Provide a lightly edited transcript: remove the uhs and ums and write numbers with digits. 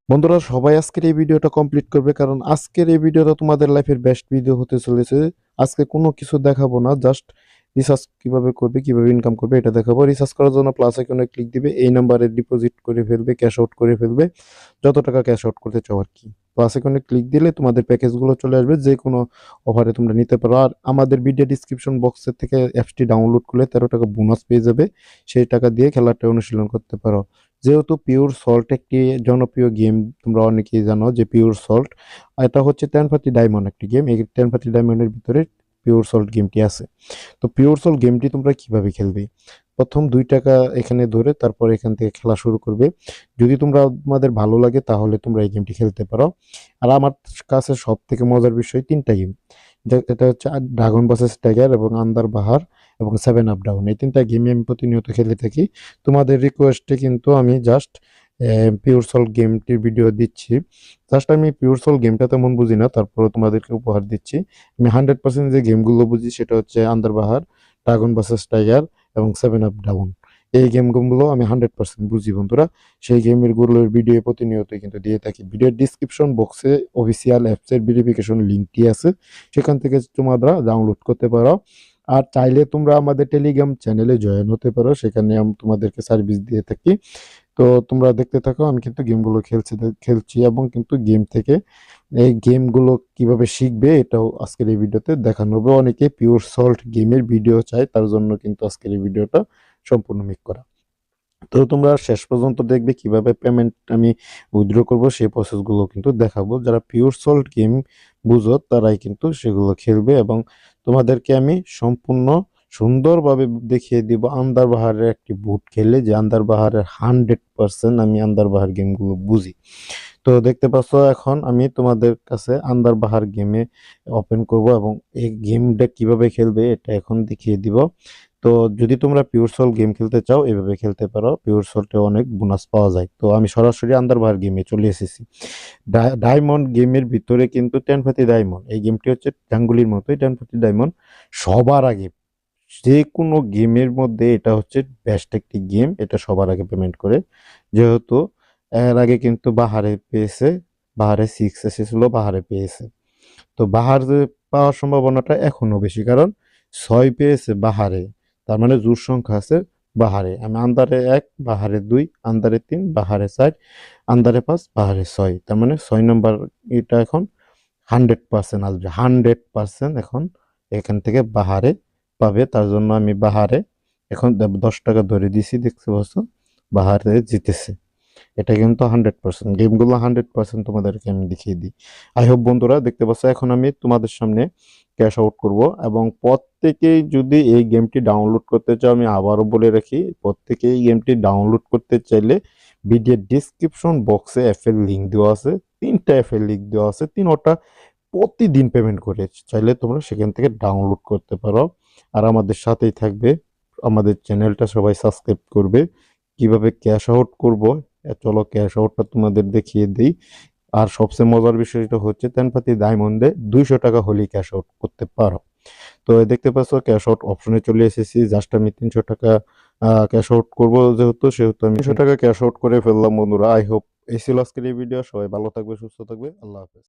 বন্ধুরা সবাই আজকের এই ভিডিওটা কমপ্লিট করবে, কারণ আজকের এই ভিডিওটা তোমাদের লাইফের বেস্ট ভিডিও হতে চলেছে। আজকে কোনো কিছু দেখাবো না, জাস্ট রিসার্চ কিভাবে করবে, কিভাবে ইনকাম করবে এটা দেখাবো। রিসার্চ করার জন্য প্লাস আইকনে ক্লিক দিবে, এই নাম্বারে ডিপোজিট করে ফেলবে, ক্যাশ আউট করে ফেলবে, যত টাকা ক্যাশ আউট করতে চাও আর কি। প্লাস আইকনে ক্লিক দিলে তোমাদের প্যাকেজগুলো চলে আসবে, যে কোনো অফারে তোমরা নিতে পারো। আর আমাদের ভিডিও ডিসক্রিপশন বক্সের থেকে অ্যাপসটি ডাউনলোড করলে 13 টাকা বোনাস পেয়ে যাবে, সেই টাকা দিয়ে খেলাটা অনুশীলন করতে পারো। যেহেতু পিওর সল্ট একটি জনপ্রিয় গেম, তোমরা অনেকেই জানো যে পিওর সল্ট এটা হচ্ছে 10 পাতি ডায়মন্ড একটি গেম। এই 10 পাতি ডায়মন্ডের ভিতরে পিওর সল্ট গেমটি আছে। তো পিওর সল্ট গেমটি তোমরা কিভাবে খেলবে, প্রথম 2 টাকা এখানে ধরে তারপর এখান থেকে খেলা শুরু করবে। যদি তোমাদের ভালো লাগে তাহলে তোমরা এই গেমটি খেলতে পারো। আর আমার কাছে সব থেকে মজার বিষয় 3টা গেম, এটা হচ্ছে ড্রাগন ভার্সেস টাইগার এবং আন্দার বাহার এবং 7 আপ ডাউন। এই 3টা গেমে আমি প্রতিনিয়ত খেলে থাকি। তোমাদের রিকোয়েস্টে কিন্তু আমি জাস্ট পিওর সল গেমটির ভিডিও দিচ্ছি। জাস্ট আমি পিওর সল গেমটা তেমন বুঝি না, তারপরে তোমাদেরকে উপহার দিচ্ছি। আমি 100% যে গেমগুলো বুঝি সেটা হচ্ছে আন্দার বাহার, ড্রাগন ভার্সেস টাইগার এবং 7 আপ ডাউন। এই গেমগুলো আমি 100% বুঝি বন্ধুরা। সেই গেমের গুলোর ভিডিও প্রতিনিয়তই কিন্তু দিয়ে থাকি। ভিডিওর ডিসক্রিপশন বক্সে অফিসিয়াল অ্যাপসের ভেরিফিকেশন লিঙ্কটি আছে, সেখান থেকে তোমরা ডাউনলোড করতে পারো। আর চাইলে তোমরা আমাদের টেলিগ্রাম চ্যানেলে জয়েন হতে পারো, সেখানে আমি তোমাদেরকে সার্ভিস দিয়ে থাকি। তো তোমরা দেখতে থাকো, আমি কিন্তু গেমগুলো খেলছি এবং কিন্তু গেম থেকে এই গেমগুলো কিভাবে শিখবে এটাও আজকের এই ভিডিওতে দেখানো হবে। অনেকে পিওর সল্ট গেমের ভিডিও চায়, তার জন্য কিন্তু আজকের এই ভিডিওটা সম্পূর্ণ মেক করা। তো তোমরা শেষ পর্যন্ত দেখবে কিভাবে পেমেন্ট আমি উইথড্র করব, সেই প্রসেসগুলো কিন্তু দেখাবো। যারা পিওর সল্ট গেম বুঝো তারাই কিন্তু সেগুলো খেলবে, এবং তোমাদেরকে আমি সম্পূর্ণ সুন্দরভাবে দেখিয়ে দিব আন্দার বাহারের একটি বুট খেলে, যে আন্দার বাহারের 100% আমি আন্দার বাহার গেমগুলো বুঝি। তো দেখতে পাচ্ছ এখন আমি তোমাদের কাছে আন্দার বাহার গেমে ওপেন করব এবং এই গেমটা কিভাবে খেলবে এটা এখন দেখিয়ে দিব। তো যদি তোমরা পিওর সল গেম খেলতে চাও এভাবে খেলতে পারো, পিওর সল্টে অনেক বোনাস পাওয়া যায়। তো আমি সরাসরি আন্দার বাহার গেমে চলে এসেছি। ডায়মন্ড গেমের ভিতরে কিন্তু 10 পাতি ডায়মন্ড, এই গেমটি হচ্ছে জাঙ্গুলির মতোই 10 পাতি ডায়মন্ড। সবার আগে যে কোনো গেমের মধ্যে এটা হচ্ছে বেস্ট একটি গেম, এটা সবার আগে পেমেন্ট করে। যেহেতু এর আগে কিন্তু বাহারে পেয়েছে, বাহারে 6 এসেছিল, বাহারে পেয়েছে। তো বাহার পাওয়ার সম্ভাবনাটা এখনো বেশি, কারণ 6 পেয়েছে বাহারে, তার মানে জোড় সংখ্যা আছে বাহারে। আমি আন্দারে 1, বাহারে 2, আন্দারে 3, বাহারে 4, আন্দারে 5, বাহারে 6, তার মানে 6 নম্বর এটা এখন 100% আসবে। 100% এখন এখান থেকে বাহারে পাবে, তার জন্য আমি বাহারে এখন 10 টাকা ধরে দিছি, দেখতে পাচ্ছ বাহারে জিতেছে। এটা কিন্তু 100%, গেমগুলো 100% তোমাদেরকে আমি দেখিয়ে দিই। আই হোপ বন্ধুরা দেখতে পাচ্ছ এখন আমি তোমাদের সামনে ক্যাশ আউট করব। এবং প্রত্যেকেই যদি এই গেমটি ডাউনলোড করতে চাও, আমি আবারও বলে রাখি, প্রত্যেকেই এই গেমটি ডাউনলোড করতে চাইলে ভিডিওর ডিসক্রিপশন বক্সে অ্যাপের লিঙ্ক দেওয়া আছে, 3টা অ্যাপের লিঙ্ক দেওয়া আছে, 3টা প্রতিদিন পেমেন্ট করে চাইলে তোমরা সেখান থেকে ডাউনলোড করতে পারো। আর আমাদের সাথেই থাকবে, আমাদের চ্যানেলটা সবাই সাবস্ক্রাইব করবে। কিভাবে ক্যাশ আউট করব চলো ক্যাশ আউটটা তোমাদের দেখিয়ে দিই। আর সবচেয়ে মজার বিষয়টা হচ্ছে 10 পাতি ডায়মন্ডে 200 টাকা হলেই ক্যাশ আউট করতে পারো। তো দেখতে পাচ্ছ ক্যাশ আউট অপশনে চলে এসেছি। জাস্ট আমি 300 টাকা ক্যাশ আউট করবো, সেহেতু আমি 300 টাকা ক্যাশ আউট করে ফেললাম বন্ধুরা। আই হোপ এই ছিল আজকের এই ভিডিও। সবাই ভালো থাকবে, সুস্থ থাকবে, আল্লাহ হাফেজ।